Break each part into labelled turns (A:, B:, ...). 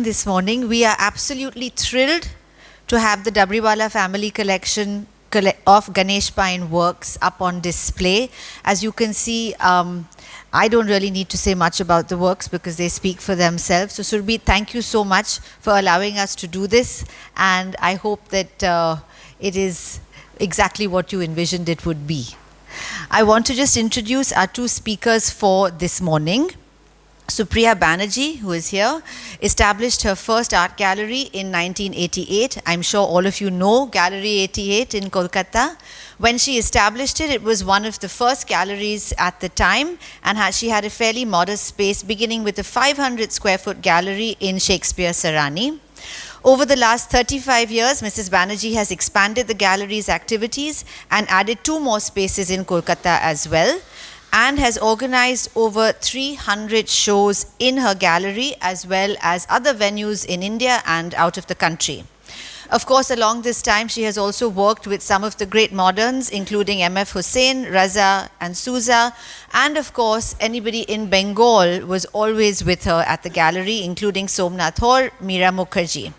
A: This morning. We are absolutely thrilled to have the Dabriwala family collection of Ganesh Pine works up on display. As you can see, I don't really need to say much about the works because they speak for themselves. So Surbhi, thank you so much for allowing us to do this, and I hope that it is exactly what you envisioned it would be. I want to just introduce our two speakers for this morning. Supriya Banerjee, who is here, established her first art gallery in 1988. I'm sure all of you know Gallery 88 in Kolkata. When she established it, it was one of the first galleries at the time, and she had a fairly modest space, beginning with a 500 square foot gallery in Shakespeare Sarani. Over the last 35 years, Mrs. Banerjee has expanded the gallery's activities and added 2 more spaces in Kolkata as well, and has organized over 300 shows in her gallery as well as other venues in India and out of the country. Of course, along this time, she has also worked with some of the great moderns, including M.F. Hussain, Raza, and Souza, and of course, anybody in Bengal was always with her at the gallery, including Somnath Hoare, Meera Mukherjee.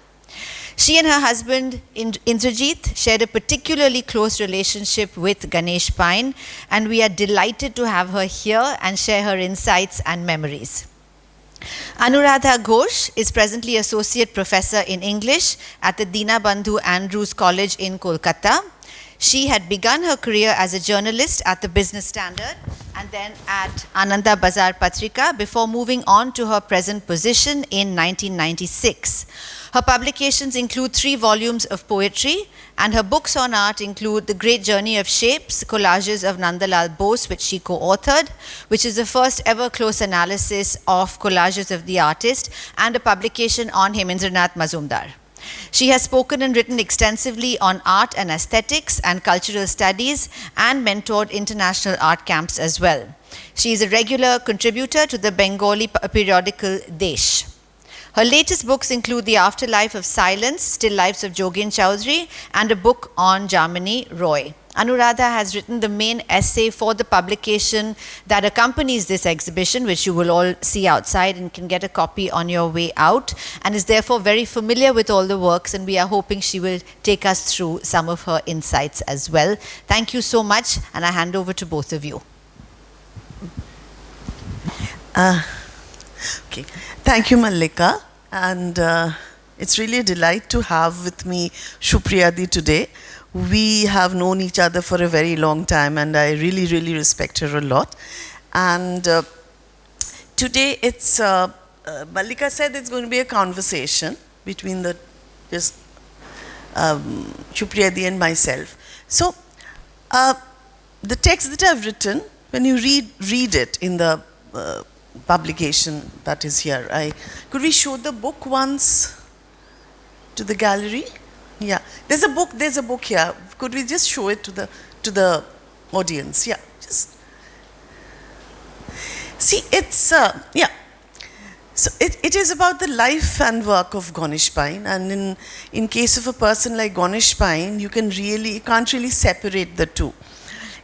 A: She and her husband, Indrajit, shared a particularly close relationship with Ganesh Pine, and we are delighted to have her here and share her insights and memories. Anuradha Ghosh is presently Associate Professor in English at the Dinabandhu Andrews College in Kolkata. She had begun her career as a journalist at the Business Standard and then at Ananda Bazar Patrika before moving on to her present position in 1996. Her publications include 3 volumes of poetry, and her books on art include The Great Journey of Shapes, Collages of Nandalal Bose, which she co-authored, which is the first ever close analysis of collages of the artist, and a publication on Hemendranath Mazumdar. She has spoken and written extensively on art and aesthetics and cultural studies, and mentored international art camps as well. She is a regular contributor to the Bengali periodical Desh. Her latest books include The Afterlife of Silence, Still Lives of Jogin Chowdhury, and a book on Jamini Roy. Anuradha has written the main essay for the publication that accompanies this exhibition, which you will all see outside and can get a copy on your way out, and is therefore very familiar with all the works, and we are hoping she will take us through some of her insights as well. Thank you so much, and I hand over to both of you.
B: Okay. Thank you, Mallika. And it's really a delight to have with me Supriyadi today. We have known each other for a very long time, and I really, really respect her a lot. And today it's, Mallika said it's going to be a conversation between Supriyadi and myself. So the text that I've written, when you read it in the publication that is here. Could we show the book once to the gallery? Yeah, there's a book here. Could we just show it to the audience? Yeah, just see, it's yeah. So it is about the life and work of Ganesh Pine, and in case of a person like Ganesh Pine, you can't really separate the two.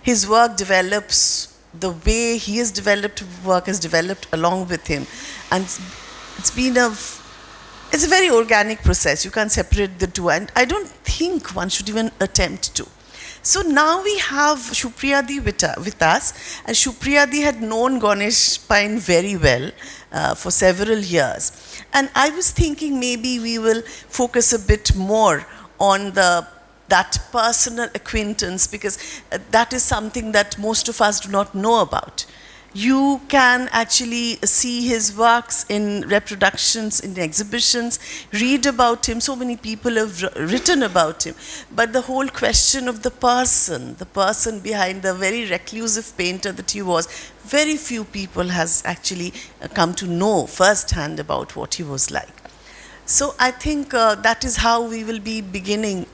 B: His work develops. The way he has developed work has developed along with him, and it's a very organic process. You can't separate the two, and I don't think one should even attempt to. So now we have Supriyadi with us, and Supriyadi had known Ganesh Pine very well for several years, and I was thinking maybe we will focus a bit more on that personal acquaintance, because that is something that most of us do not know about. You can actually see his works in reproductions, in exhibitions, read about him. So many people have written about him. But the whole question of the person behind the very reclusive painter that he was, very few people has actually come to know firsthand about what he was like. So I think that is how we will be beginning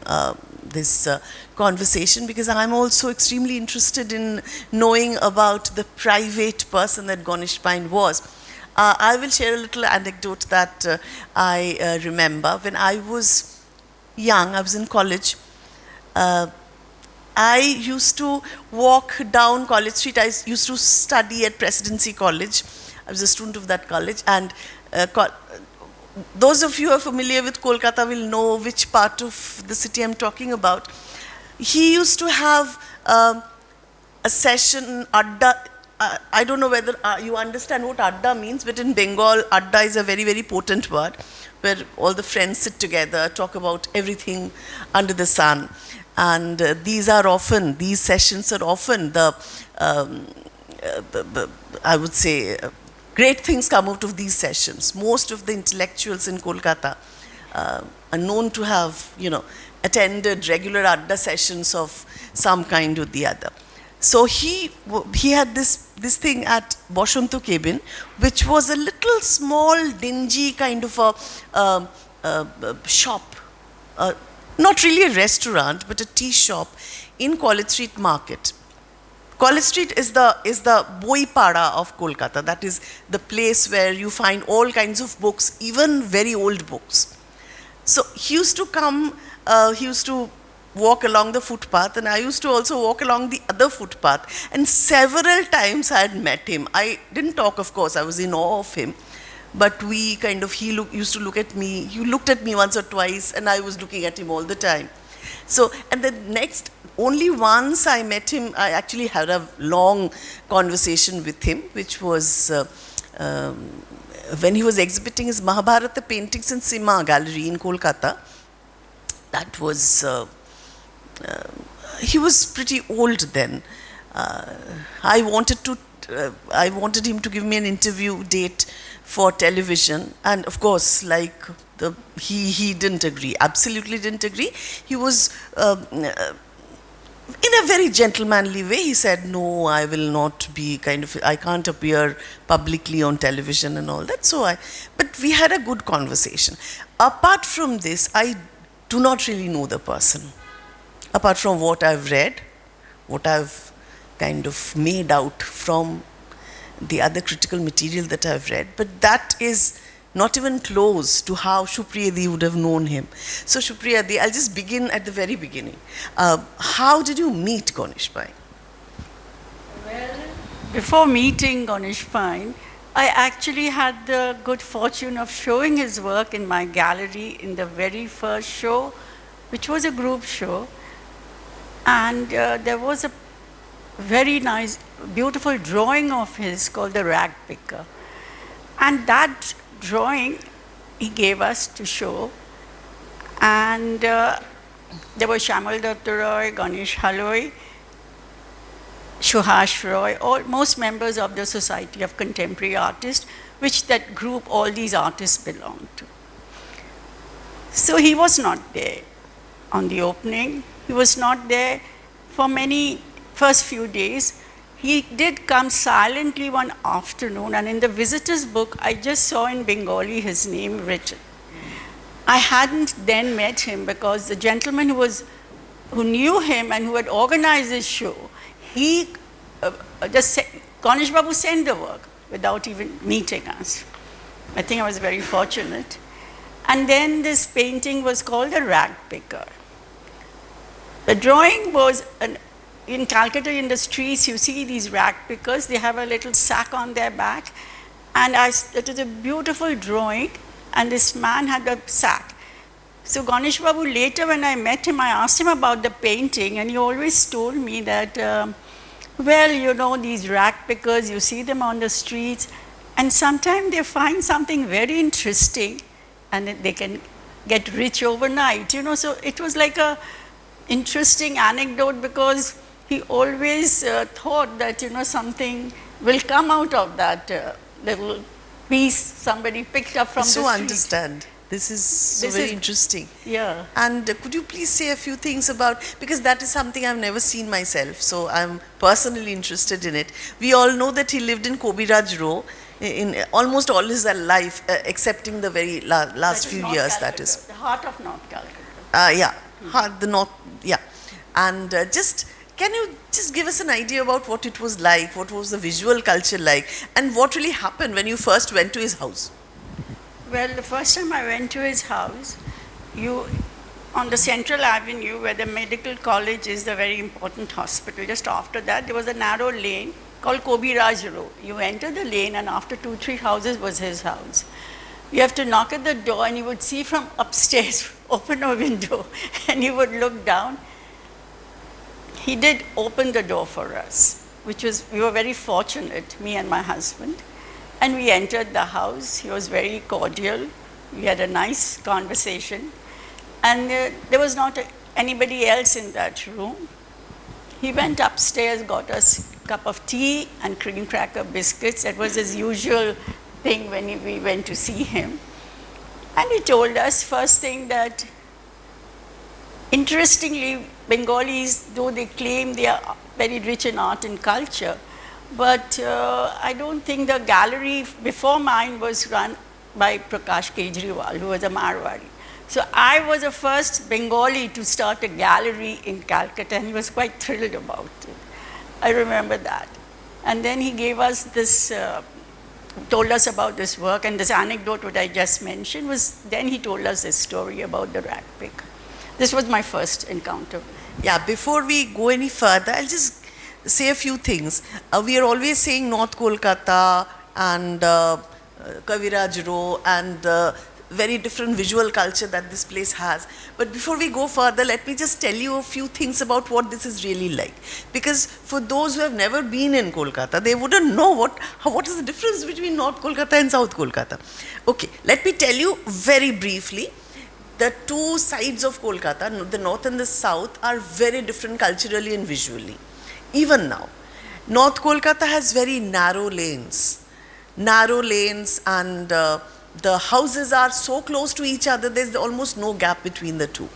B: this conversation, because I'm also extremely interested in knowing about the private person that Ganesh Pine was. I will share a little anecdote that I remember. When I was young, I was in college, I used to walk down College Street. I used to study at Presidency College. I was a student of that college, and those of you who are familiar with Kolkata will know which part of the city I'm talking about. He used to have a session, adda. I don't know whether you understand what adda means, but in Bengal, adda is a very, very potent word, where all the friends sit together, talk about everything under the sun. And these sessions are often I would say, great things come out of these sessions. Most of the intellectuals in Kolkata are known to have, attended regular adda sessions of some kind or the other. So he had this thing at Boshanto Cabin, which was a little small, dingy kind of a shop. Not really a restaurant, but a tea shop in College Street Market. College Street is the Boipada of Kolkata. That is the place where you find all kinds of books, even very old books. So he used to come, he used to walk along the footpath, and I used to also walk along the other footpath. And several times I had met him. I didn't talk, of course, I was in awe of him. But he used to look at me. He looked at me once or twice, and I was looking at him all the time. So, and then only once I met him, I actually had a long conversation with him, which was when he was exhibiting his Mahabharata paintings in Sima Gallery in Kolkata. That was, he was pretty old then. I wanted him to give me an interview date for television, and of course, he didn't agree, absolutely didn't agree. He was, in a very gentlemanly way, he said, no, I will not be I can't appear publicly on television and all that. But we had a good conversation. Apart from this, I do not really know the person. Apart from what I've read, what I've kind of made out from the other critical material that I've read, but that is not even close to how Supriya Di would have known him. So Supriya Di, I'll just begin at the very beginning. How did you meet Ganesh Pai?
C: Well, before meeting Ganesh Pai, I actually had the good fortune of showing his work in my gallery in the very first show, which was a group show. And there was a very nice, beautiful drawing of his called The Rag Picker. And that drawing he gave us to show. And there were Shyamal Datta Roy, Ganesh Haloi, Suhash Roy, most members of the Society of Contemporary Artists, which that group all these artists belonged to. So he was not there on the opening. He was not there for many first few days. He did come silently one afternoon, and in the visitor's book, I just saw in Bengali his name written. I hadn't then met him because the gentleman who knew him and who had organized this show, he Ganesh Babu sent the work without even meeting us. I think I was very fortunate. And then this painting was called The Rag Picker. The drawing was in Calcutta, in the streets, you see these rag pickers. They have a little sack on their back. And it was a beautiful drawing, and this man had a sack. So Ganesh Babu, later when I met him, I asked him about the painting, and he always told me that, these rag pickers, you see them on the streets, and sometimes they find something very interesting, and they can get rich overnight, So it was like a interesting anecdote, because he always thought that, something will come out of that little piece somebody picked up from the street.
B: So understand. This is very interesting.
C: Yeah.
B: And could you please say a few things about, because that is something I've never seen myself, so I'm personally interested in it. We all know that he lived in Kobiraj Row in almost all his life, excepting the very last few years,
C: Calcutta,
B: that is.
C: the heart of North Calcutta.
B: The North, yeah. And can you just give us an idea about what it was like, what was the visual culture like, and what really happened when you first went to his house?
C: Well, the first time I went to his house, on the Central Avenue, where the medical college is, the very important hospital, just after that, there was a narrow lane called Kobiraj Row. You enter the lane, and after 2-3 houses was his house. You have to knock at the door and you would see from upstairs, open a window, and you would look down. He did open the door for us, we were very fortunate, me and my husband. And we entered the house. He was very cordial. We had a nice conversation. And there was not anybody else in that room. He went upstairs, got us a cup of tea and cream cracker biscuits. That was his usual thing when we went to see him. And he told us first thing that, interestingly, Bengalis, though they claim they are very rich in art and culture, but I don't think the gallery before mine was run by Prakash Kejriwal, who was a Marwari. So I was the first Bengali to start a gallery in Calcutta, and he was quite thrilled about it. I remember that. And then he gave us this, told us about this work, and this anecdote what I just mentioned was, then he told us this story about the rag pick. This was my first encounter.
B: Yeah, before we go any further, I'll just say a few things. We are always saying North Kolkata and Kaviraj Row and very different visual culture that this place has. But before we go further, let me just tell you a few things about what this is really like. Because for those who have never been in Kolkata, they wouldn't know what is the difference between North Kolkata and South Kolkata. Okay, let me tell you very briefly. The two sides of Kolkata, the north and the south, are very different culturally and visually. Even now, North Kolkata has very narrow lanes, and the houses are so close to each other, there's almost no gap between the two.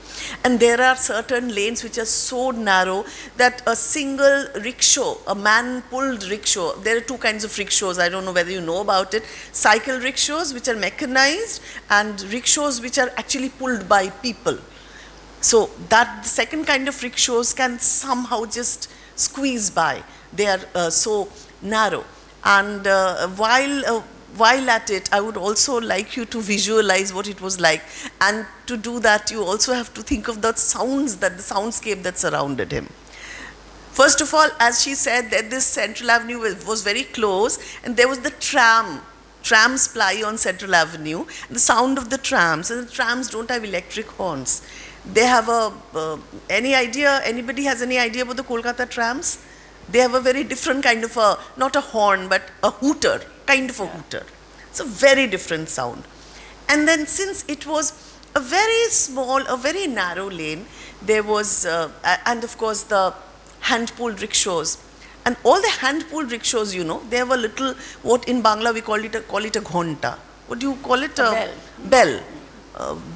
B: And there are certain lanes which are so narrow that a single rickshaw, a man-pulled rickshaw, there are two kinds of rickshaws, I don't know whether you know about it, cycle rickshaws which are mechanized and rickshaws which are actually pulled by people. So that the second kind of rickshaws can somehow just squeeze by. They are so narrow. And while at it, I would also like you to visualize what it was like. And to do that, you also have to think of the sounds, the soundscape that surrounded him. First of all, as she said, that this Central Avenue was very close, and there was the trams ply on Central Avenue, the sound of the trams, and the trams don't have electric horns. They have anybody has any idea about the Kolkata trams? They have a very different kind of not a horn, but a hooter, kind of a hooter. It's a very different sound. And then since it was a very small, a very narrow lane, there was, and of course the hand-pulled rickshaws. And all the hand-pulled rickshaws, you know, they have a little, what in Bangla we call it a ghonta. What do you call it?
C: A
B: bell.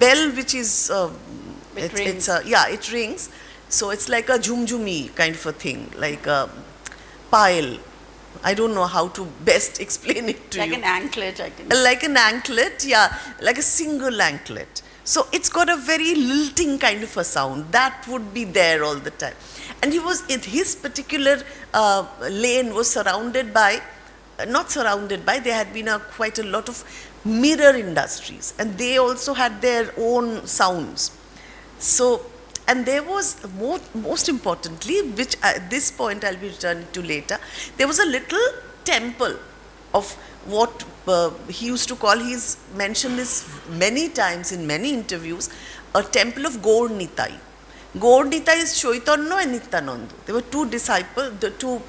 B: Bell, which is,
C: it rings.
B: It rings. So it's like a jhumjhumi kind of a thing, like a pile. I don't know how to best explain it to you.
C: Like an anklet, I think.
B: Like an anklet, yeah, like a single anklet. So it's got a very lilting kind of a sound. That would be there all the time. And his particular lane was surrounded by, not surrounded by, there had been quite a lot of mirror industries. And they also had their own sounds. So, and there was, most importantly, which at this point I'll be returning to later, there was a little temple of what he used to call, he's mentioned this many times in many interviews, a temple of Gaur Nitai. Gaur Nitai is Chaitanya and Nityananda. They were two disciples, the two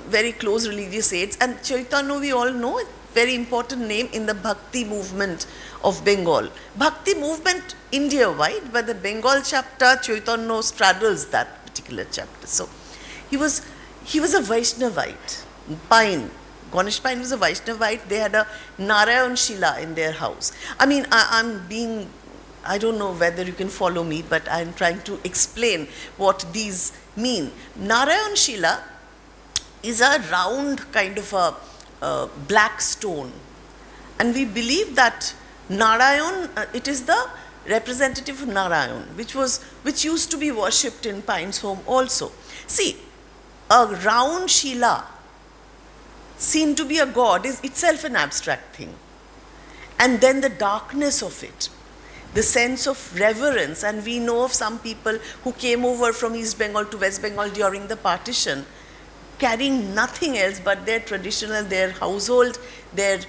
B: very close religious aides, and Chaitanya we all know, very important name in the Bhakti movement of Bengal. Bhakti movement India-wide, but the Bengal chapter, Chaitanya straddles that particular chapter. So he was a Vaishnavite, Pine. Ganesh Pine was a Vaishnavite. They had a Narayan Shila in their house. I mean, I don't know whether you can follow me, but I'm trying to explain what these mean. Narayan Shila is a round kind of a black stone, and we believe that Narayan, it is the representative of Narayan, which used to be worshipped in Pine's home also. See, a round Shila seen to be a god is itself an abstract thing, and then the darkness of it, the sense of reverence. And we know of some people who came over from East Bengal to West Bengal during the partition. carrying nothing else but their traditional, their household, their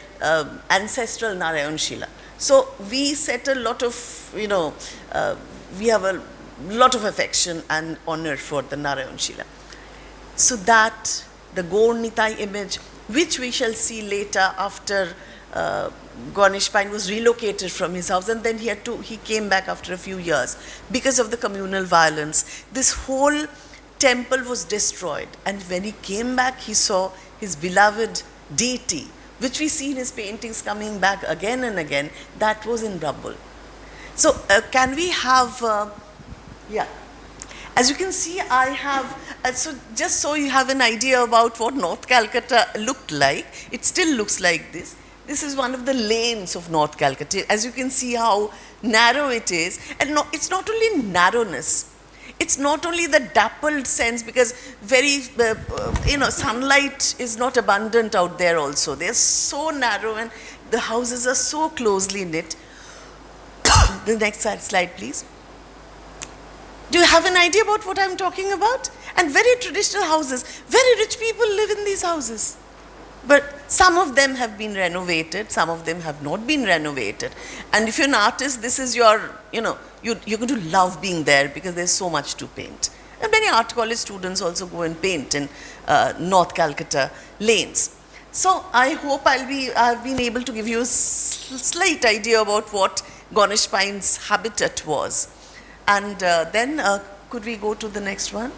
B: ancestral Narayan Shila. So we set a lot of, we have a lot of affection and honor for the Narayan Shila. So that, the Gaur Nitai image, which we shall see later after Ganesh Pine was relocated from his house, and then he came back after a few years because of the communal violence. This whole temple was destroyed, and when he came back, he saw his beloved deity, which we see in his paintings coming back again and again. That was in rubble. So can we have, yeah. As you can see, I have, so just so you have an idea about what North Calcutta looked like, it still looks like this. This is one of the lanes of North Calcutta. As you can see how narrow it is, and it's not only narrowness, it's not only the dappled sense, because very, sunlight is not abundant out there also. They're so narrow and the houses are so closely knit. The next slide, please. Do you have an idea about what I'm talking about? And very traditional houses. Very rich people live in these houses. But some of them have been renovated, some of them have not been renovated. And if you're an artist, this is your, you're going to love being there because there's so much to paint. And many art college students also go and paint in North Calcutta lanes. So I hope I've been able to give you a slight idea about what Ganesh Pine's habitat was. And then could we go to the next one?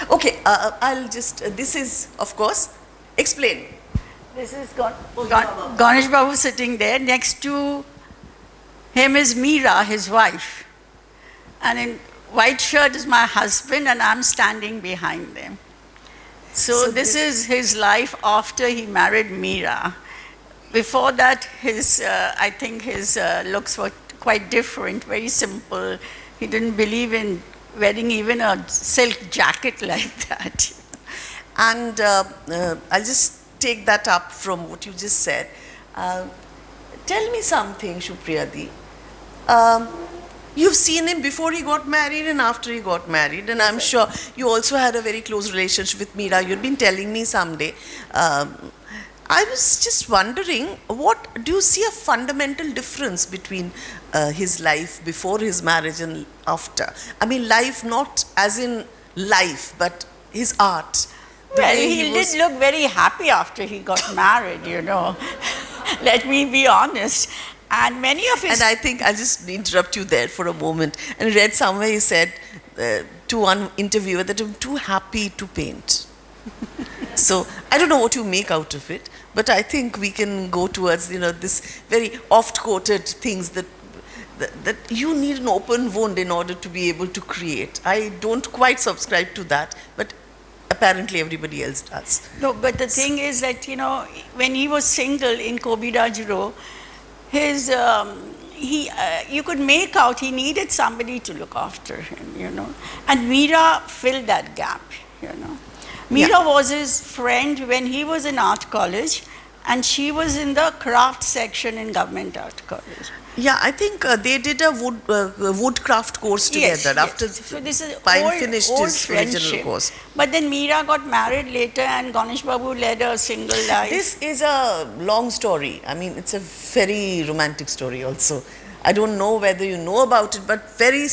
B: Okay, I'll just, this is, of course, explain.
C: This is Ganesh Babu sitting there. Next to him is Meera, his wife. And in white shirt is my husband, and I'm standing behind them. So this is his life after he married Meera. Before that, I think his looks were quite different, very simple. He didn't believe in wearing even a silk jacket like that.
B: And I'll just take that up from what you just said. Tell me something, Shupriyadi. You've seen him before he got married and after he got married, and I'm sure you also had a very close relationship with Meera. You've been telling me someday. I was just wondering, what do you see a fundamental difference between his life before his marriage and after? I mean, life not as in life, but his art.
C: Well, he did look very happy after he got married, Let me be honest. And many of his...
B: And I think I'll just interrupt you there for a moment. And I read somewhere he said to one interviewer that I'm too happy to paint. So I don't know what you make out of it, but I think we can go towards, this very oft-quoted things that you need an open wound in order to be able to create. I don't quite subscribe to that, but apparently everybody else does.
C: No, but the thing is that, when he was single in Kobiraj Row, you could make out he needed somebody to look after him, And Meera filled that gap, Meera was his friend when he was in art college, and she was in the craft section in government art college.
B: Yeah, I think they did a woodcraft course together after
C: so this is
B: Pine finished
C: old
B: his original course.
C: But then Meera got married later, and Ganesh Babu led a single life.
B: This is a long story. I mean, it's a very romantic story also. I don't know whether you know about it, but very,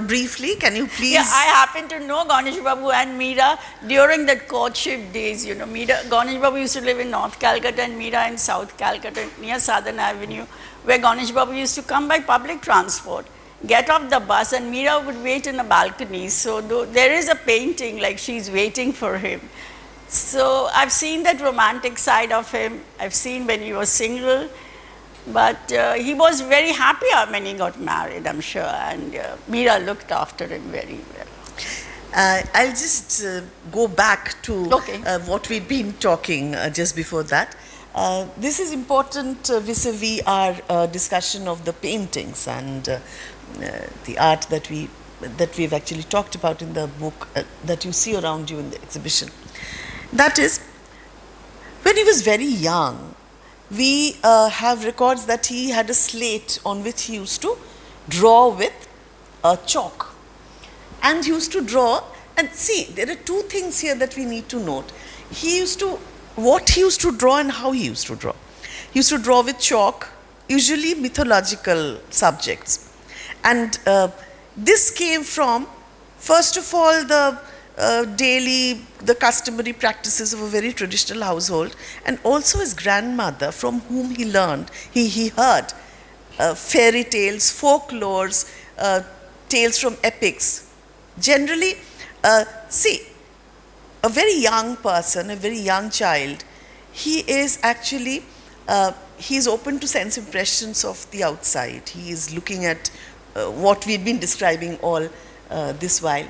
B: briefly, can you please?
C: Yeah, I happen to know Ganesh Babu and Meera during the courtship days. Ganesh Babu used to live in North Calcutta and Meera in South Calcutta near Southern Avenue, where Ganesh Babu used to come by public transport, get off the bus, and Meera would wait in a balcony. So there is a painting like she's waiting for him. So I've seen that romantic side of him. I've seen when he was single. But he was very happy when he got married, I'm sure, and Meera looked after him very well.
B: I'll just go back to what we'd been talking just before that. This is important vis-a-vis our discussion of the paintings and the art that we've actually talked about in the book that you see around you in the exhibition. That is, when he was very young, we have records that he had a slate on which he used to draw with chalk. And he used to draw, And see, there are two things here that we need to note. What he used to draw and how he used to draw. He used to draw with chalk, usually mythological subjects. And this came from, first of all, the customary practices of a very traditional household, and also his grandmother, from whom he learned, he heard fairy tales, folklores, tales from epics. Generally, see, a very young person, a very young child, he is actually, he is open to sense impressions of the outside. He is looking at what we've been describing all this while.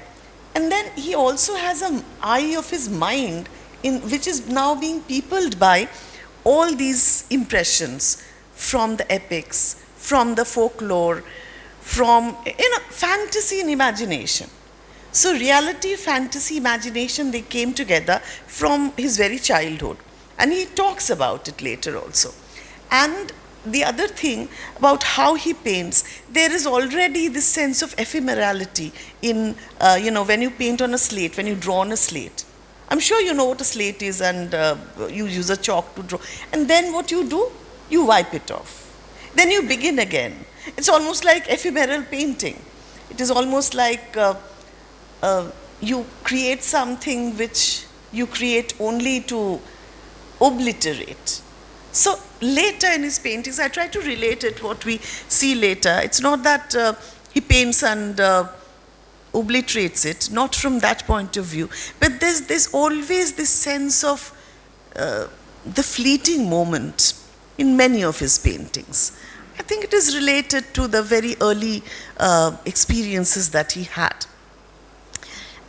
B: And then he also has an eye of his mind, which is now being peopled by all these impressions from the epics, from the folklore, from fantasy and imagination. So reality, fantasy, imagination, they came together from his very childhood. And he talks about it later also. And the other thing about how he paints, there is already this sense of ephemerality in, when you paint on a slate, when you draw on a slate. I'm sure you know what a slate is, and you use a chalk to draw. And then what you do? You wipe it off. Then you begin again. It's almost like ephemeral painting. It is almost like you create something which you create only to obliterate. So later in his paintings, I try to relate it what we see later. It's not that he paints and obliterates it, not from that point of view. But there's always this sense of the fleeting moment in many of his paintings. I think it is related to the very early experiences that he had.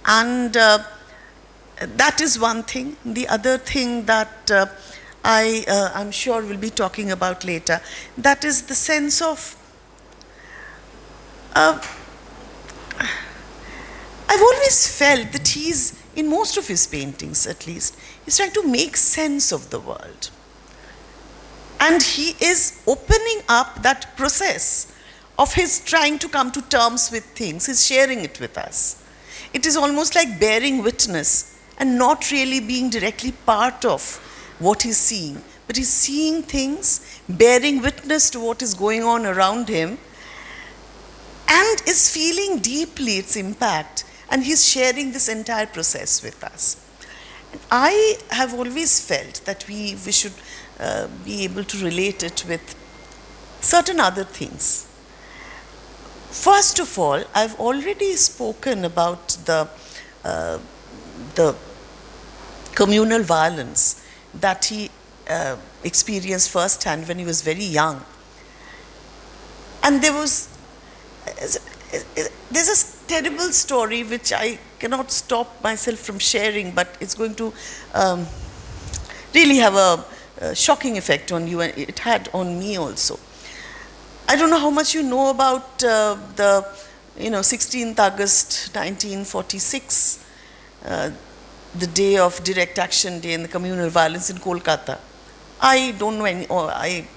B: And that is one thing. The other thing that I'm sure we'll be talking about later, that is the sense of, I've always felt that he's, in most of his paintings at least, he's trying to make sense of the world. And he is opening up that process of his trying to come to terms with things. He's sharing it with us. It is almost like bearing witness and not really being directly part of what he's seeing. But he's seeing things, bearing witness to what is going on around him, and is feeling deeply its impact. And he's sharing this entire process with us. And I have always felt that we should be able to relate it with certain other things. First of all, I've already spoken about the communal violence that he experienced firsthand when he was very young. And there's a terrible story which I cannot stop myself from sharing, but it's going to really have a shocking effect on you, and it had on me also. I don't know how much you know about the 16th August 1946, the day of Direct Action Day and the communal violence in Kolkata. I don't know any,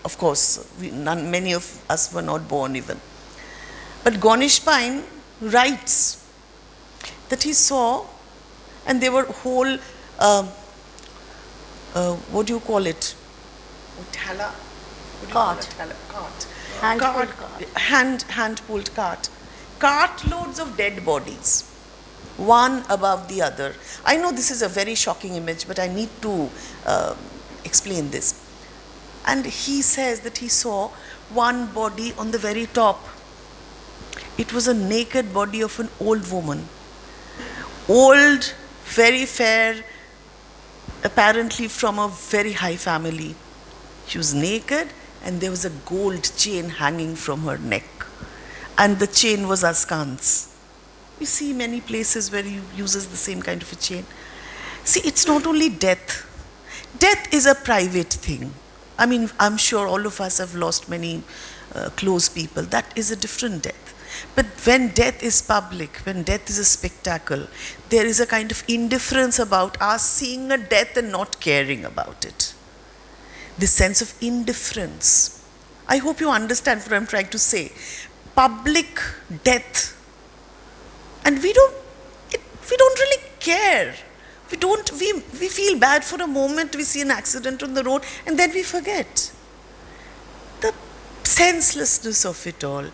B: of course, many of us were not born even. But Ganesh Pine writes that he saw, and there were whole, what do you call it?
C: Cart. Hand-pulled cart.
B: Hand-pulled cart. Cartloads of dead bodies, one above the other. I know this is a very shocking image, but I need to explain this. And he says that he saw one body on the very top. It was a naked body of an old woman. Old, very fair, apparently from a very high family. She was naked, and there was a gold chain hanging from her neck. And the chain was askance. You see many places where he uses the same kind of a chain. See, it's not only death. Death is a private thing. I mean, I'm sure all of us have lost many close people. That is a different death. But when death is public, when death is a spectacle, there is a kind of indifference about us seeing a death and not caring about it. This sense of indifference. I hope you understand what I'm trying to say. Public death. And we don't really care. We feel bad for a moment, we see an accident on the road, and then we forget. The senselessness of it all,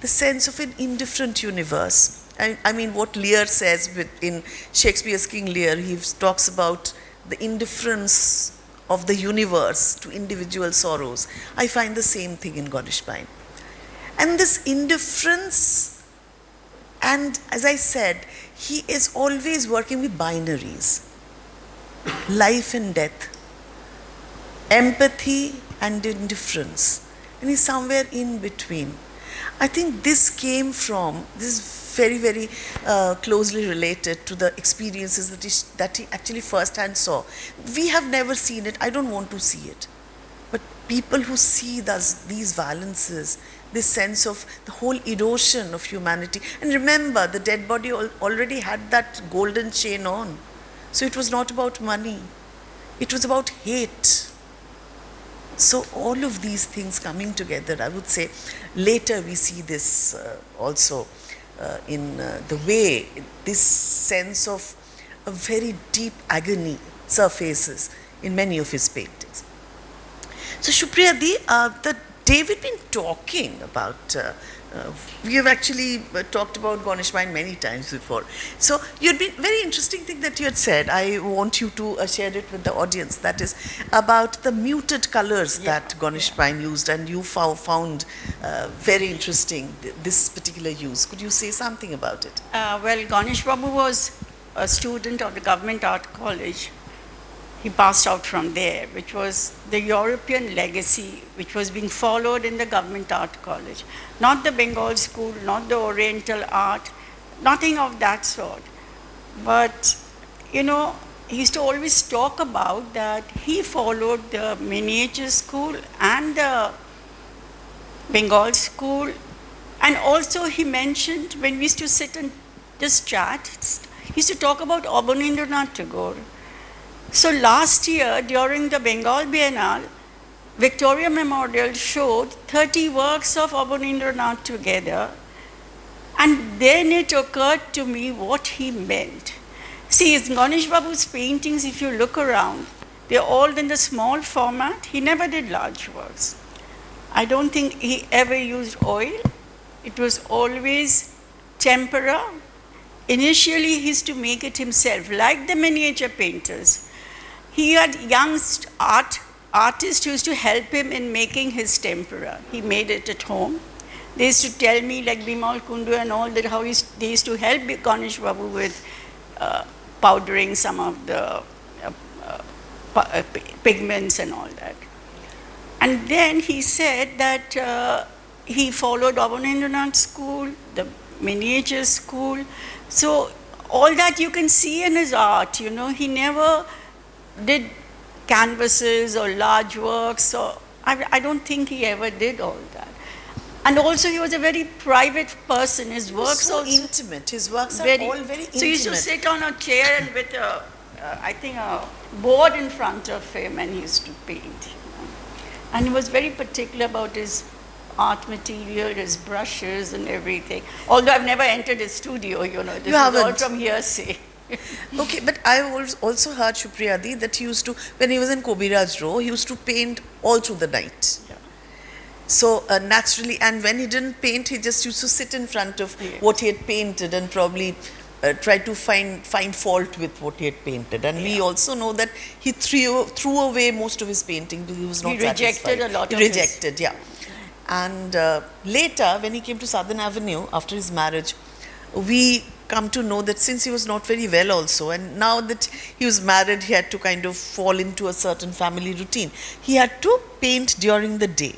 B: the sense of an indifferent universe. I mean, what Lear says in Shakespeare's King Lear, he talks about the indifference of the universe to individual sorrows. I find the same thing in Ganesh-Pine. And this indifference, and as I said, he is always working with binaries. Life and death. Empathy and indifference. And he's somewhere in between. I think this came from, this is very, very closely related to the experiences that he actually firsthand saw. We have never seen it. I don't want to see it. But people who see these violences, this sense of the whole erosion of humanity. And remember, the dead body already had that golden chain on. So it was not about money. It was about hate. So all of these things coming together, I would say, later we see this also in the way this sense of a very deep agony surfaces in many of his paintings. So Supriya Di, the day we've been talking about, we have actually talked about Ganesh-Pine many times before. So you'd been, very interesting thing that you had said, I want you to share it with the audience, that is about the muted colors that Ganesh-Pine used, and you found very interesting this particular use. Could you say something about it?
C: Well, Ganesh Babu was a student of the Government Art College. He passed out from there, which was the European legacy, which was being followed in the Government Art College. Not the Bengal school, not the Oriental art, nothing of that sort. But, you know, he used to always talk about that he followed the miniature school and the Bengal school. And also he mentioned, when we used to sit and just chat, he used to talk about Abanindranath Tagore. So last year, during the Bengal Biennale, Victoria Memorial showed 30 works of Abanindranath together, and then it occurred to me what he meant. See, Ganesh Babu's paintings, if you look around, they're all in the small format. He never did large works. I don't think he ever used oil. It was always tempera. Initially, he used to make it himself, like the miniature painters. He had young artists who used to help him in making his tempera. He made it at home. They used to tell me, like Bimal Kundu and all that, how they used to help Ganesh Babu with powdering some of the pigments and all that. And then he said that he followed Abanindranath school, the miniature school. So all that you can see in his art, you know, he never did canvases or large works, or I don't think he ever did all that. And also he was a very private person. His works
B: so
C: also
B: intimate. His works are all very intimate.
C: So he used to sit on a chair and with I think a board in front of him, and he used to paint. You know. And he was very particular about his art material, his brushes and everything. Although I've never entered his studio, you know, this is all from hearsay.
B: Okay, but I also heard, Supriya Di, that he used to, when he was in Kobiraj Row, he used to paint all through the night.
C: Yeah.
B: So naturally, and when he didn't paint, he just used to sit in front of what he had painted and probably try to find fault with what he had painted. And we also know that he threw away most of his painting because he was not satisfied.
C: He rejected a lot of
B: He rejected, yeah. And later, when he came to Southern Avenue after his marriage, we come to know that since he was not very well also, and now that he was married, he had to kind of fall into a certain family routine. He had to paint during the day.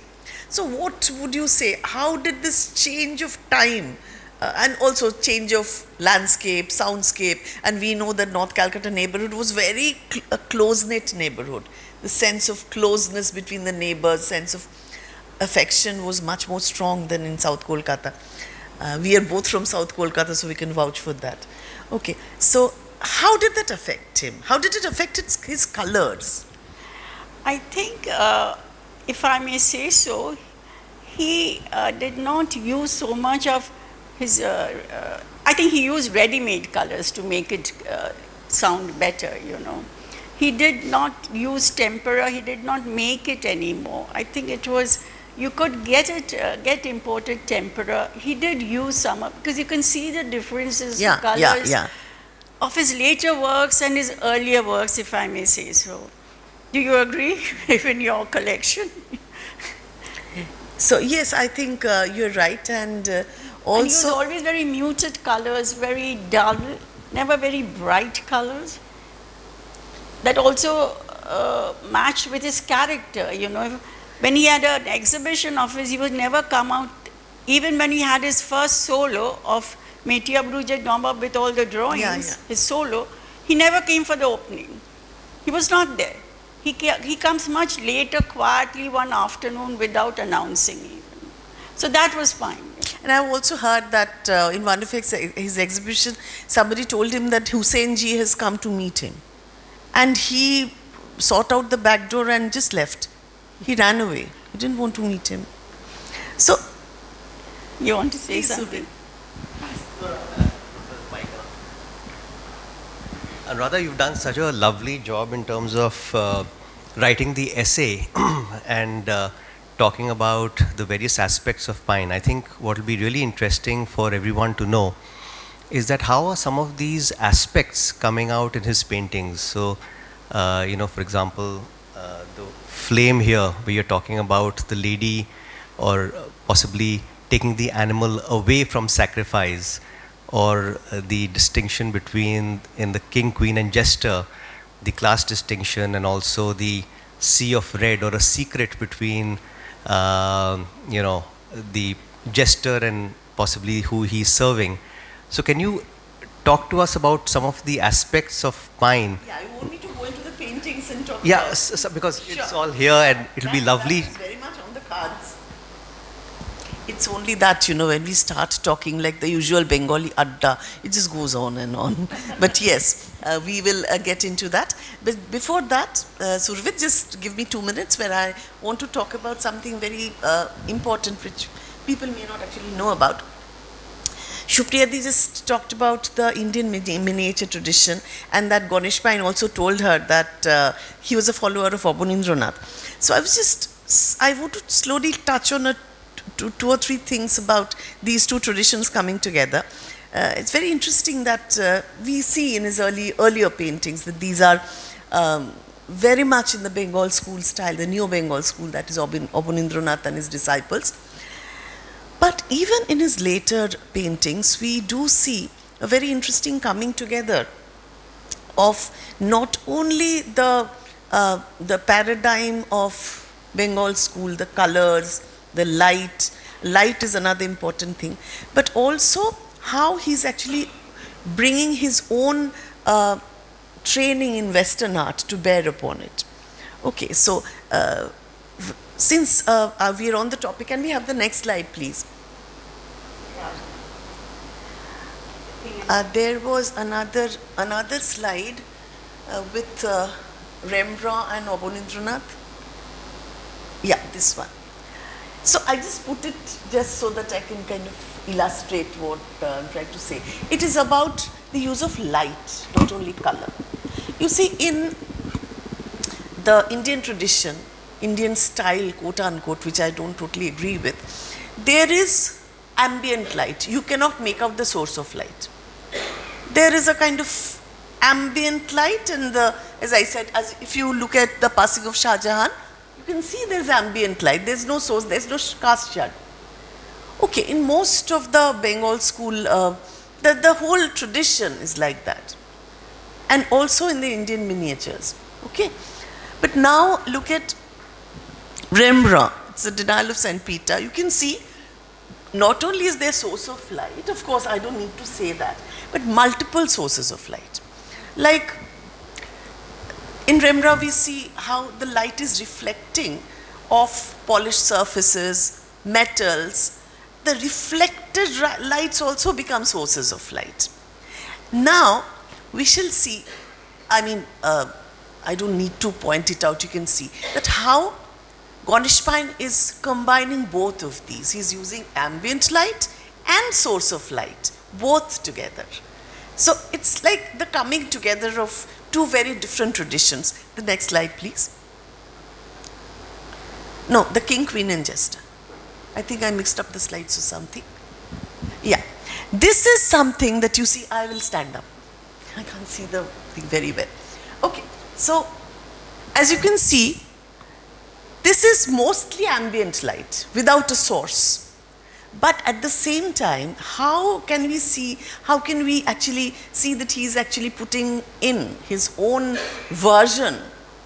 B: So what would you say? How did this change of time and also change of landscape, soundscape, and we know that North Calcutta neighborhood was very a close-knit neighborhood. The sense of closeness between the neighbors, sense of affection was much more strong than in South Kolkata. We are both from South Kolkata, so we can vouch for that. Okay, so how did that affect him? How did it affect his colors?
C: I think, if I may say so, he did not use so much of I think he used ready-made colors to make it sound better, you know. He did not use tempera, he did not make it anymore. I think it was, you could get get imported tempera. He did use some, because you can see the differences,
B: Yeah,
C: the colors
B: yeah, yeah.
C: of his later works and his earlier works, if I may say so. Do you agree in your collection?
B: So yes, I think you're right, and
C: And he was
B: also
C: always very muted colors, very dull, never very bright colors. That also matched with his character, you know. When he had an exhibition of his, he would never come out, even when he had his first solo of Metia Bruje Gamba with all the drawings, his solo, he never came for the opening. He was not there. He comes much later, quietly one afternoon without announcing even. So that was fine.
B: and I've also heard that in one of his exhibition, somebody told him that Hussein ji has come to meet him, and he sought out the back door and just left. He ran away. He didn't want to meet him. So,
C: You want to say
B: Please,
C: something?
D: Anuradha, you've done such a lovely job in terms of writing the essay and talking about the various aspects of pine. I think what will be really interesting for everyone to know is that how are some of these aspects coming out in his paintings. So, for example, the flame here, where you're talking about the lady or possibly taking the animal away from sacrifice, or the distinction between in the king, queen and jester, the class distinction, and also the sea of red, or a secret between the jester and possibly who he's serving. So can you talk to us about some of the aspects of pine?
B: yeah, you want me to go into the paintings and talk
D: Yeah,
B: about
D: because
B: Sure.
D: it's all here and it'll be lovely.
B: That is very much on the cards. It's only that, when we start talking like the usual Bengali adda, it just goes on and on. But yes, we will get into that. But before that, Survit, just give me 2 minutes where I want to talk about something very important which people may not actually know about. Shupriyadi just talked about the Indian miniature tradition, and that Ganesh Pine also told her that he was a follower of Abanindranath. So I want to slowly touch on two or three things about these two traditions coming together. It's very interesting that we see in his earlier paintings that these are very much in the Bengal school style, the Neo Bengal school, that is Abanindranath and his disciples. But even in his later paintings, we do see a very interesting coming together of not only the paradigm of Bengal school, the colors, the light. Light is another important thing, but also how he's actually bringing his own training in Western art to bear upon it. Okay, so since we are on the topic, can we have the next slide, please? There was another slide with Rembrandt and Abanindranath. Yeah, this one. So I just put it just so that I can kind of illustrate what I'm trying to say. It is about the use of light, not only color. You see, in the Indian tradition, Indian style, quote unquote, which I don't totally agree with, there is ambient light. You cannot make out the source of light. There is a kind of ambient light, and as I said, if you look at the passing of Shah Jahan, you can see there's ambient light. There's no source, there's no cast shade. Okay, in most of the Bengal school, the whole tradition is like that. And also in the Indian miniatures. Okay, but now look at Rembrandt. It's the Denial of St. Peter. You can see not only is there source of light, of course I don't need to say that, but multiple sources of light. Like in Rembrandt we see how the light is reflecting off polished surfaces, metals. The reflected lights also become sources of light. Now we shall see, I don't need to point it out, you can see that how Ganesh Pine is combining both of these. He's using ambient light and source of light, both together. So it's like the coming together of two very different traditions. The next slide, please. No, the king, queen, and jester. I think I mixed up the slides or something. Yeah. This is something that you see, I will stand up. I can't see the thing very well. Okay, so as you can see, this is mostly ambient light without a source. But at the same time, how can we actually see that he is actually putting in his own version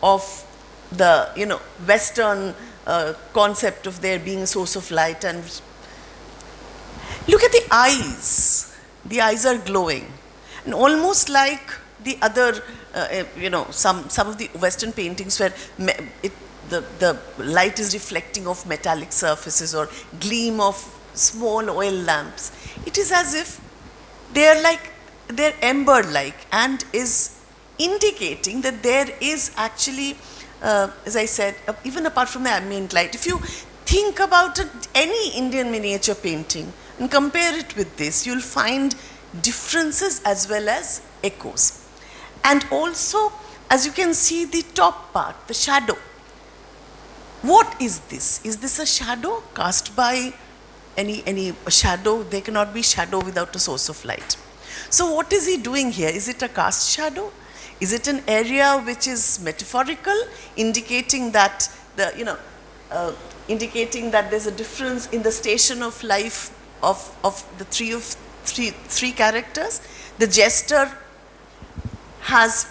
B: of the, Western concept of there being a source of light? And look at the eyes. The eyes are glowing. And almost like the other, some of the Western paintings where the light is reflecting off metallic surfaces or gleam of small oil lamps. It is as if they're ember-like and is indicating that there is actually, as I said, even apart from the ambient light, if you think about any Indian miniature painting and compare it with this, you'll find differences as well as echoes. And also, as you can see, the top part, the shadow. What is this? Is this a shadow cast by any shadow? There cannot be shadow without a source of light. So what is he doing here? Is it a cast shadow? Is it an area which is metaphorical, indicating that indicating that there's a difference in the station of life of the three characters? The jester has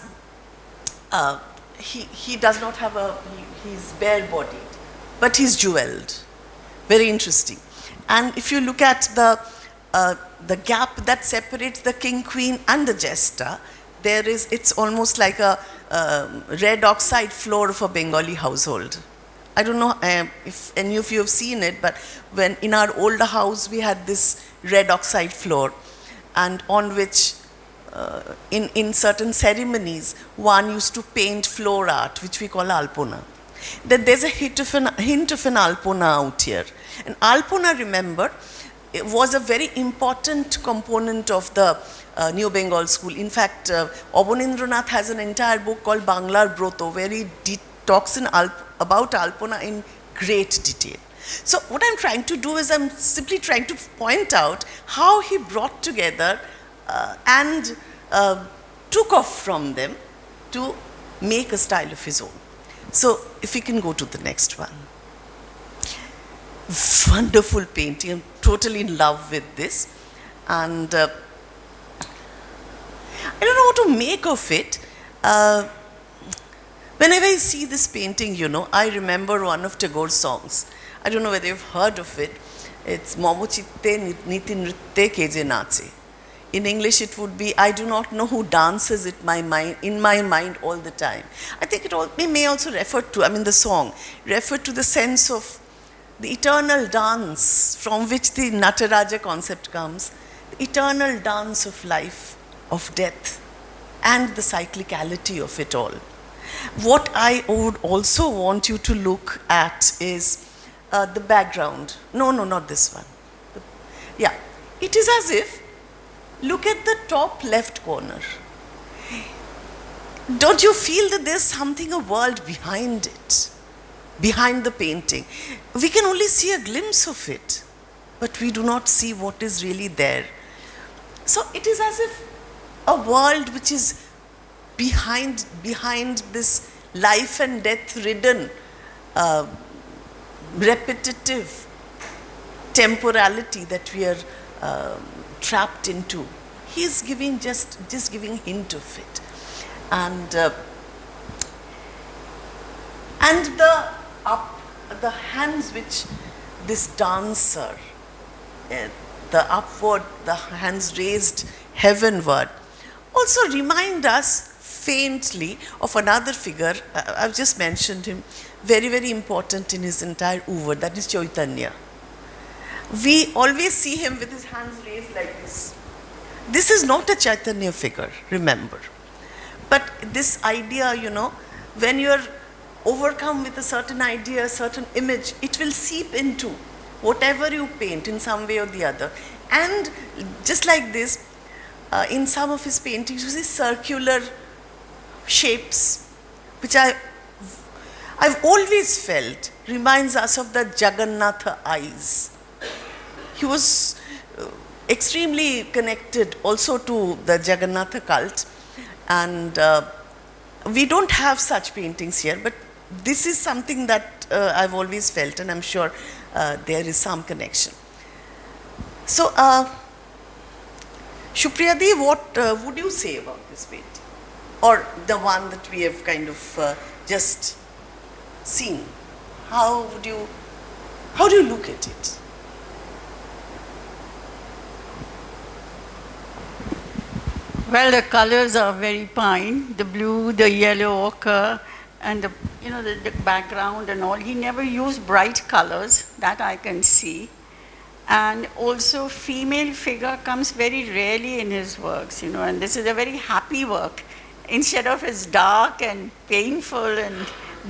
B: he does not have he's bare-bodied, but he's jeweled. Very interesting. And if you look at the gap that separates the king, queen, and the jester, it's almost like a red oxide floor of a Bengali household. I don't know if any of you have seen it, but when in our older house we had this red oxide floor, and on which in certain ceremonies one used to paint floor art, which we call alpona. That there's a hint of an alpona out here. And alpona, remember, it was a very important component of the New Bengal school. In fact, Abanindranath has an entire book called Banglar Broto, where he talks about alpona in great detail. So what I'm trying to do is I'm simply trying to point out how he brought together and took off from them to make a style of his own. So if we can go to the next one. Wonderful painting. I'm totally in love with this. And I don't know what to make of it. Whenever I see this painting, I remember one of Tagore's songs. I don't know whether you've heard of it. It's Momo Chitte Niti Nritte Keje Nache. In English, it would be, I do not know who dances in my mind all the time. I think it may also refer to, the song, refer to the sense of the eternal dance from which the Nataraja concept comes, the eternal dance of life, of death, and the cyclicality of it all. What I would also want you to look at is the background. No, not this one. Yeah, it is as if, look at the top left corner. Don't you feel that there's something, a world behind it, behind the painting? We can only see a glimpse of it, but we do not see what is really there. So it is as if a world which is behind this life and death ridden, repetitive temporality that we are trapped into. He's giving just giving hint of it, and the hands which this dancer, the hands raised heavenward, also remind us faintly of another figure. I've just mentioned him, very, very important in his entire oeuvre, that is Chaitanya. We always see him with his hands raised like this. This is not a Chaitanya figure, remember. But this idea, when you're overcome with a certain idea, a certain image, it will seep into whatever you paint in some way or the other. And just like this, in some of his paintings, you see circular shapes, which I've always felt reminds us of the Jagannatha eyes. He was extremely connected also to the Jagannatha cult, and we don't have such paintings here, but this is something that I've always felt, and I'm sure there is some connection. So, Shupriyadi, what would you say about this painting? Or the one that we have kind of just seen? How do you look at it?
C: Well, the colors are very fine, the blue, the yellow ochre, and the background and all. He never used bright colors, that I can see. And also female figure comes very rarely in his works, and this is a very happy work. Instead of his dark and painful and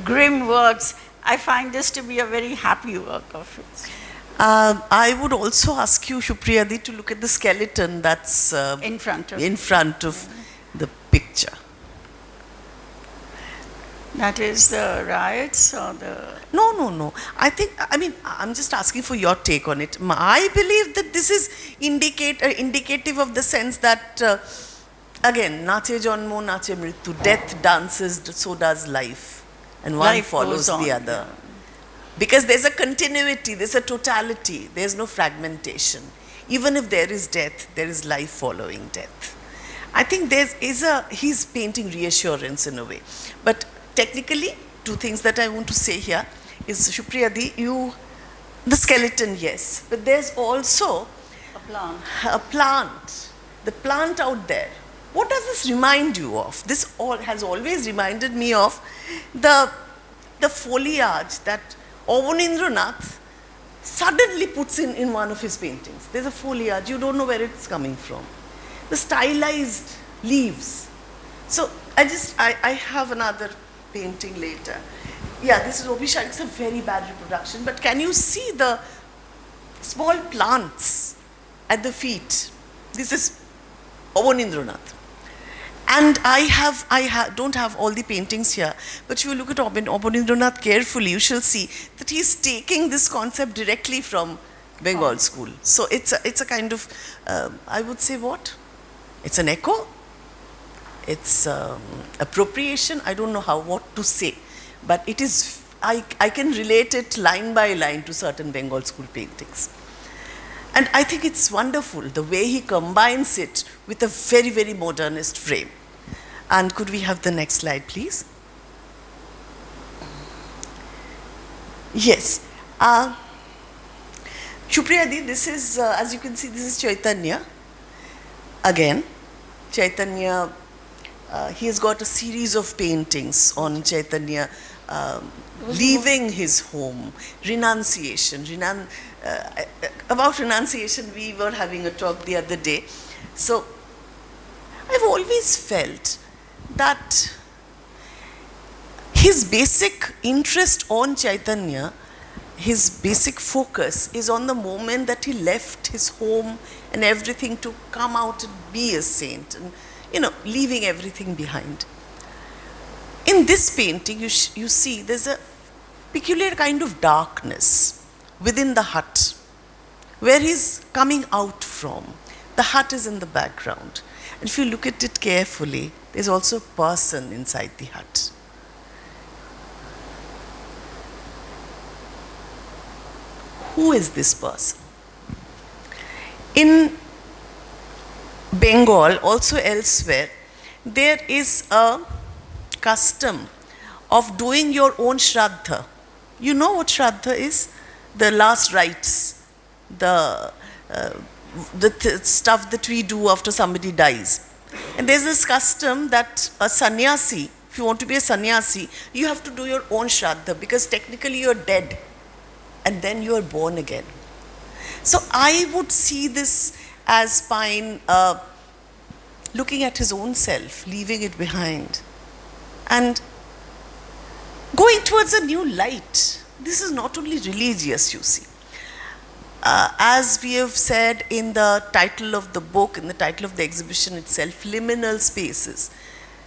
C: grim works, I find this to be a very happy work of his.
B: I would also ask you, Shupriyadi, to look at the skeleton that's
C: In front of
B: the picture.
C: That is the riots or the...
B: No. I'm just asking for your take on it. I believe that this is indicative of the sense that, again, nache janmo, nache mrityu, death dances, so does life. And one
C: Life
B: follows
C: goes on,
B: the other.
C: yeah.
B: Because there's a continuity, there's a totality, there's no fragmentation. Even if there is death, there is life following death. I think he's painting reassurance in a way. But technically, two things that I want to say here is, Shupriyadi, the skeleton, yes, but there's also
C: A plant.
B: the plant out there. What does this remind you of? This has always reminded me of the foliage that Avanindranath suddenly puts in one of his paintings. There's a foliage, you don't know where it's coming from. The stylized leaves. So I have another painting later. Yeah, this is Obishak. It's a very bad reproduction, but can you see the small plants at the feet? This is Avanindranath. And I don't have all the paintings here, but if you look at Avanindranath carefully, you shall see that he's taking this concept directly from Bengal school. So it's a kind of, I would say what? It's an echo. It's appropriation. I don't know what to say, but it is. I can relate it line by line to certain Bengal school paintings. And I think it's wonderful the way he combines it with a very, very modernist frame. And could we have the next slide, please? Yes. Shupriyadi, this is, as you can see, this is Chaitanya. Again, Chaitanya, he has got a series of paintings on Chaitanya leaving his home, renunciation. About renunciation, we were having a talk the other day. So, I've always felt that his basic interest on Chaitanya, his basic focus is on the moment that he left his home and everything to come out and be a saint, and leaving everything behind. In this painting, you see there's a peculiar kind of darkness within the hut, where he's coming out from. The hut is in the background. And if you look at it carefully, there's also a person inside the hut. Who is this person? In Bengal, also elsewhere, there is a custom of doing your own shraddha. You know what shraddha is? The last rites, the stuff that we do after somebody dies. And there's this custom that a sannyasi, if you want to be a sannyasi, you have to do your own shraddha, because technically you're dead and then you are born again. So I would see this as Pine looking at his own self, leaving it behind, and going towards a new light. This is not only religious, you see. as we have said in the title of the book, in the title of the exhibition itself, liminal spaces,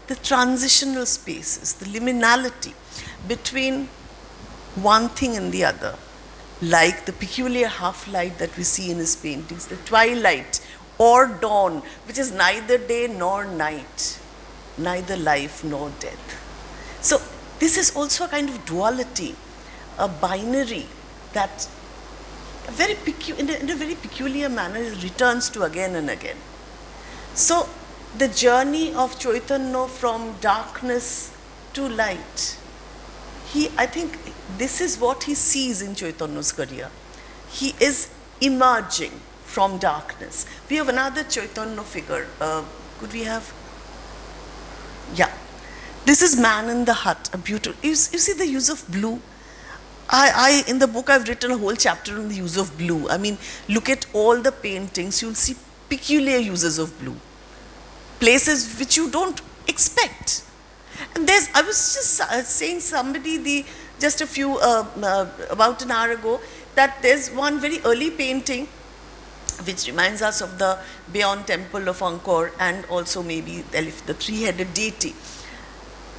B: the transitional spaces, the liminality between one thing and the other, like the peculiar half-light that we see in his paintings, the twilight or dawn, which is neither day nor night, neither life nor death. So this is also a kind of duality, a binary that in a very peculiar manner returns to again and again. So the journey of Chaitanya from darkness to light, I think this is what he sees in Chaitanya's career. He is emerging from darkness. We have another Chaitanya figure. Could we have? Yeah. This is Man in the Hut, a beautiful, you see the use of blue? In the book I've written a whole chapter on the use of blue. I mean, look at all the paintings, you'll see peculiar uses of blue. Places which you don't expect. And I was just saying just a few, about an hour ago, that there's one very early painting which reminds us of the Beyond Temple of Angkor and also maybe the three-headed deity.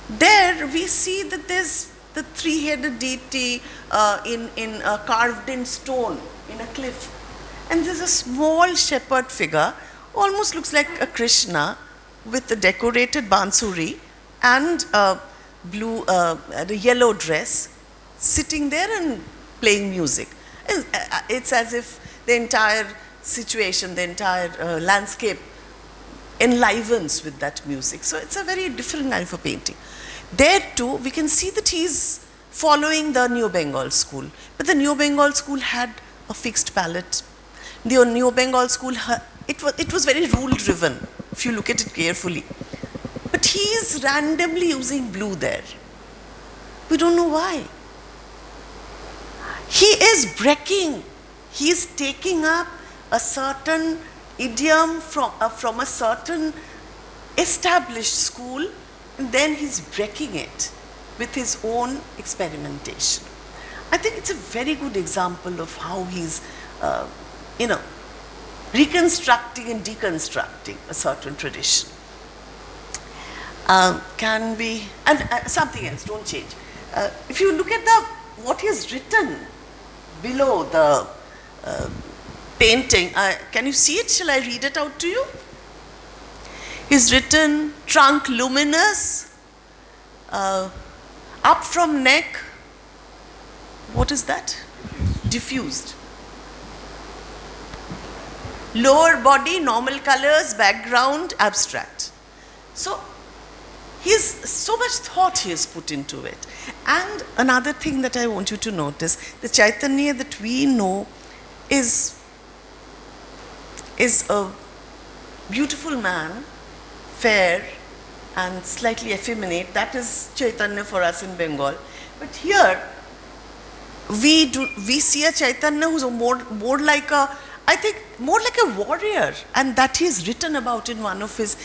B: There we see that there's the three-headed deity carved in stone in a cliff. And there's a small shepherd figure, almost looks like a Krishna with a decorated bansuri and the yellow dress, sitting there and playing music. It's as if the entire situation, the entire landscape enlivens with that music. So it's a very different kind of a painting. There too, we can see that he's following the New Bengal school. But the New Bengal school had a fixed palette. The New Bengal school, it was very rule-driven, if you look at it carefully. But he is randomly using blue there. We don't know why. He is breaking. He is taking up a certain idiom from a certain established school, and then he's breaking it with his own experimentation. I think it's a very good example of how he's, reconstructing and deconstructing a certain tradition. Can we, and something else, don't change. If you look at what he has written below the painting, can you see it? Shall I read it out to you? He's written, trunk luminous, up from neck, what is that? Diffused. Lower body, normal colors, background, abstract. So, so much thought he has put into it. And another thing that I want you to notice, the Chaitanya that we know is a beautiful man, fair and slightly effeminate. That is Chaitanya for us in Bengal. But here, we see a Chaitanya who's more like a warrior, and that he's written about in one of his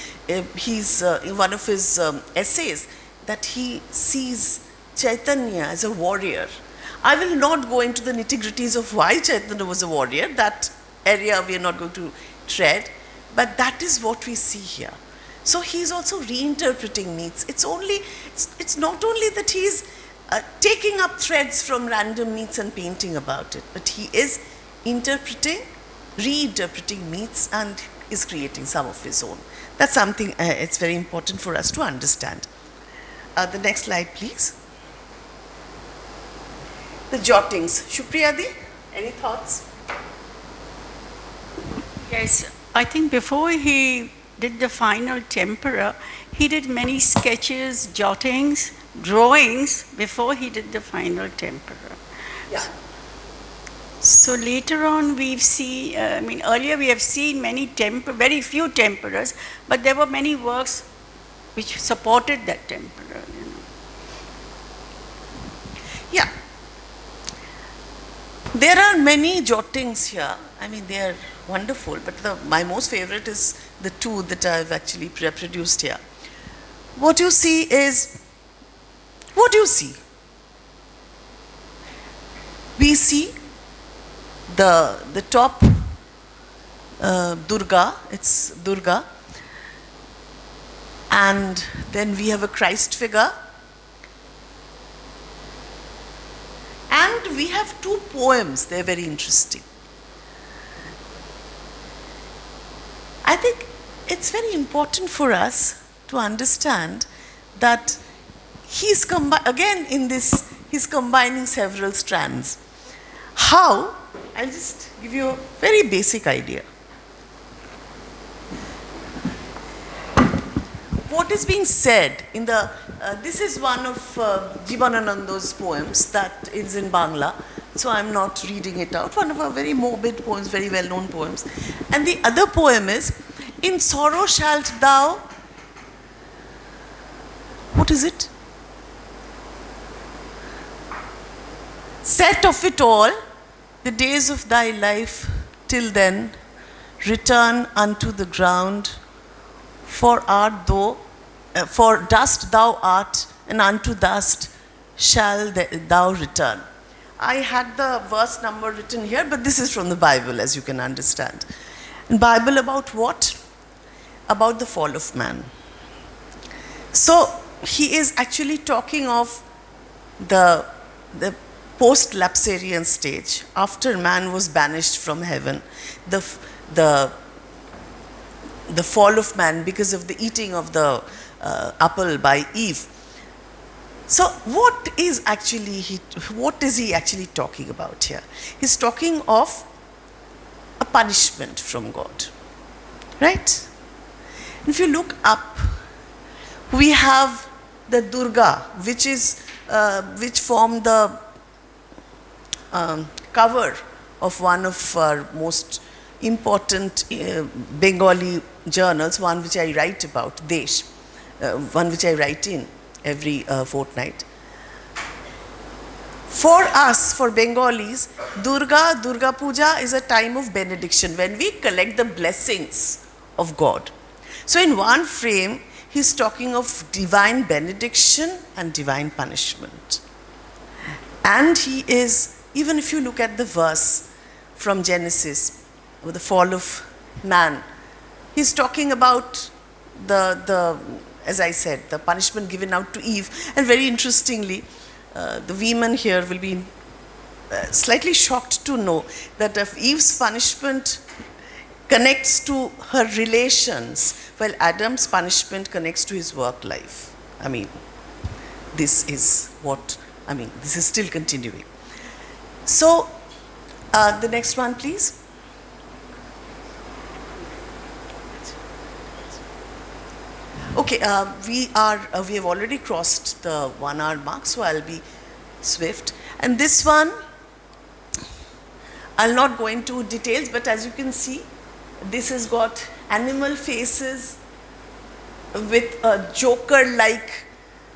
B: essays, that he sees Chaitanya as a warrior. I will not go into the nitty-gritties of why Chaitanya was a warrior. That area we are not going to tread, but that is what we see here. So he's also reinterpreting myths. It's not only that he's taking up threads from random myths and painting about it, but he is reinterpreting myths and is creating some of his own. That's something it's very important for us to understand. The next slide, please. The jottings. Shupriyadi, any thoughts?
C: Yes, I think before he did the final tempera, he did many sketches, jottings, drawings before he did the final tempera.
B: Yeah.
C: So later on we've seen, earlier we have seen very few temperas, but there were many works which supported that tempera.
B: Yeah. There are many jottings here. They are wonderful, but my most favorite is the two that I've actually reproduced here. What do you see? We see the top Durga, it's Durga. And then we have a Christ figure. And we have two poems, they're very interesting. I think it's very important for us to understand that he's combining several strands. How? I'll just give you a very basic idea. What is being said in the, this is one of Jivanananda's poems that is in Bangla, so I'm not reading it out. One of our very morbid poems, very well-known poems. And the other poem is, in sorrow shalt thou, what is it? Set of it all, the days of thy life till then, return unto the ground, for dust thou art, and unto dust shall thou return. I had the verse number written here, but this is from the Bible, as you can understand. And Bible about what? About the fall of man. So he is actually talking of the post-lapsarian stage, after man was banished from heaven, the fall of man because of the eating of the apple by Eve. So what is he actually talking about here? He's talking of a punishment from God, right? If you look up, we have the Durga, which formed the cover of one of our most important Bengali journals, one which I write about, Desh, one which I write in every fortnight. For us, for Bengalis, Durga Puja is a time of benediction when we collect the blessings of God. So in one frame, he's talking of divine benediction and divine punishment. And he is, even if you look at the verse from Genesis, with the fall of man, he's talking about as I said, the punishment given out to Eve. And very interestingly, the women here will be slightly shocked to know that if Eve's punishment connects to her relations, while Adam's punishment connects to his work life. I mean, this is still continuing. So, the next one, please. Okay, we have already crossed the 1 hour mark, so I'll be swift. And this one, I'll not go into details, but as you can see, this has got animal faces with a Joker-like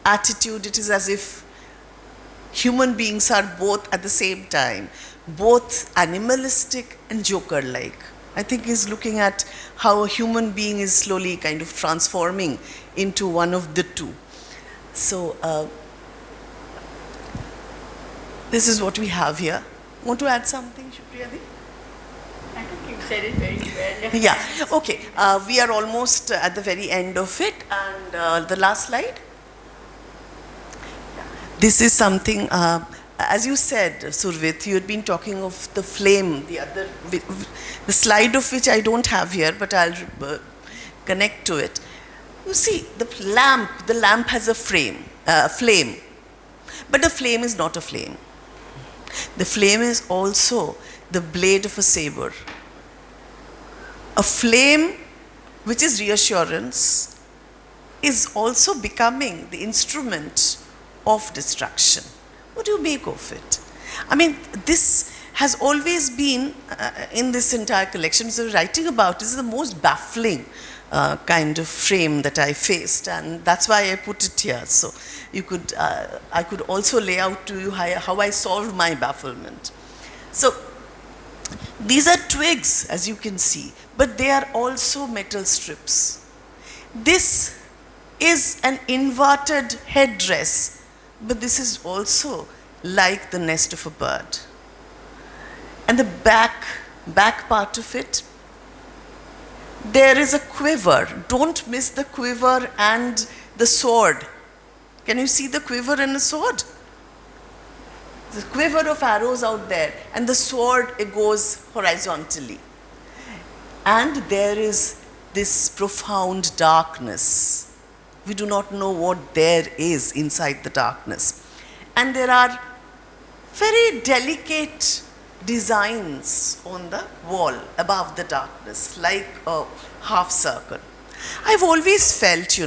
B: attitude. It is as if human beings are both at the same time, both animalistic and Joker-like. I think he's looking at how a human being is slowly kind of transforming into one of the two. So, this is what we have here. Want to add something, Shupriyadi?
C: I think you said it very well.
B: Yeah, okay. We are almost at the very end of it. And the last slide. This is something, as you said, Survit, you had been talking of the flame, the slide of which I don't have here, but I'll connect to it. You see, the lamp has a flame, but the flame is not a flame. The flame is also the blade of a saber. A flame, which is reassurance, is also becoming the instrument of destruction. What do you make of it? I mean, this has always been in this entire collection. So writing about this is the most baffling kind of frame that I faced, and that's why I put it here. So you could, I could also lay out to you how I solved my bafflement. So these are twigs, as you can see, but they are also metal strips. This is an inverted headdress, but this is also like the nest of a bird. And the back part of it, there is a quiver. Don't miss the quiver and the sword. Can you see the quiver and the sword? The quiver of arrows out there, and the sword, it goes horizontally. And there is this profound darkness. We do not know what there is inside the darkness. And there are very delicate designs on the wall above the darkness, like a half circle. I've always felt,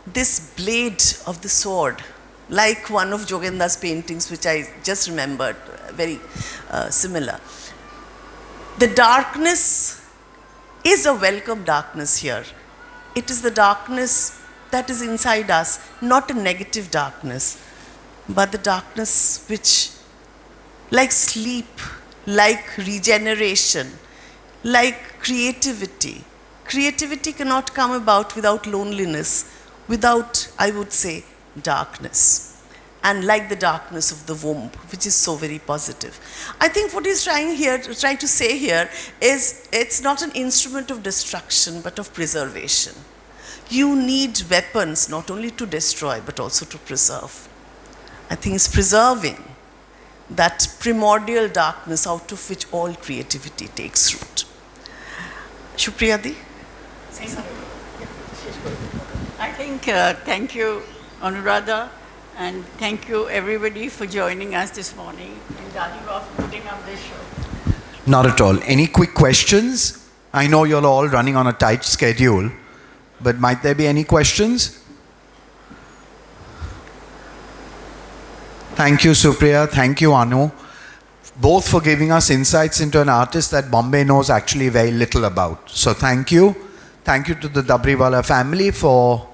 B: this blade of the sword, like one of Jogenda's paintings, which I just remembered, very similar. The darkness is a welcome darkness here. It is the darkness that is inside us, not a negative darkness, but the darkness which, like sleep, like regeneration, like creativity. Creativity cannot come about without loneliness, without, I would say, darkness. And like the darkness of the womb, which is so very positive. I think what he's trying to say here is it's not an instrument of destruction, but of preservation. You need weapons not only to destroy, but also to preserve. I think it's preserving that primordial darkness out of which all creativity takes root. Shupriyadi? Say something.
C: I think, thank you, Anuradha, and thank you everybody for joining us this morning, and Dadiba for putting up this show.
E: Not at all. Any quick questions? I know you're all running on a tight schedule, but might there be any questions? Thank you, Supriya. Thank you, Anu. Both for giving us insights into an artist that Bombay knows actually very little about. So thank you. Thank you to the Dabriwala family for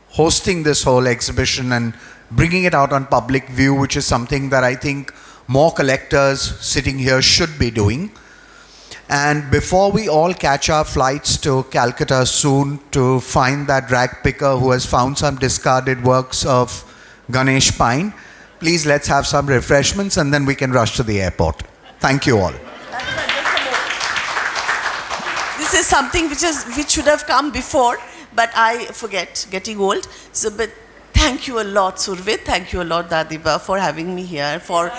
E: hosting this whole exhibition and bringing it out on public view, which is something that I think more collectors sitting here should be doing. And before we all catch our flights to Calcutta soon to find that rag picker who has found some discarded works of Ganesh Pine, please let's have some refreshments and then we can rush to the airport. Thank you all.
B: This is something which should have come before, but I forget, getting old. So, but thank you a lot, Survit. Thank you a lot, Dadiba, for having me here, for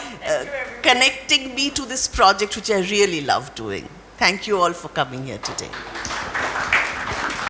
B: connecting me to this project, which I really love doing. Thank you all for coming here today.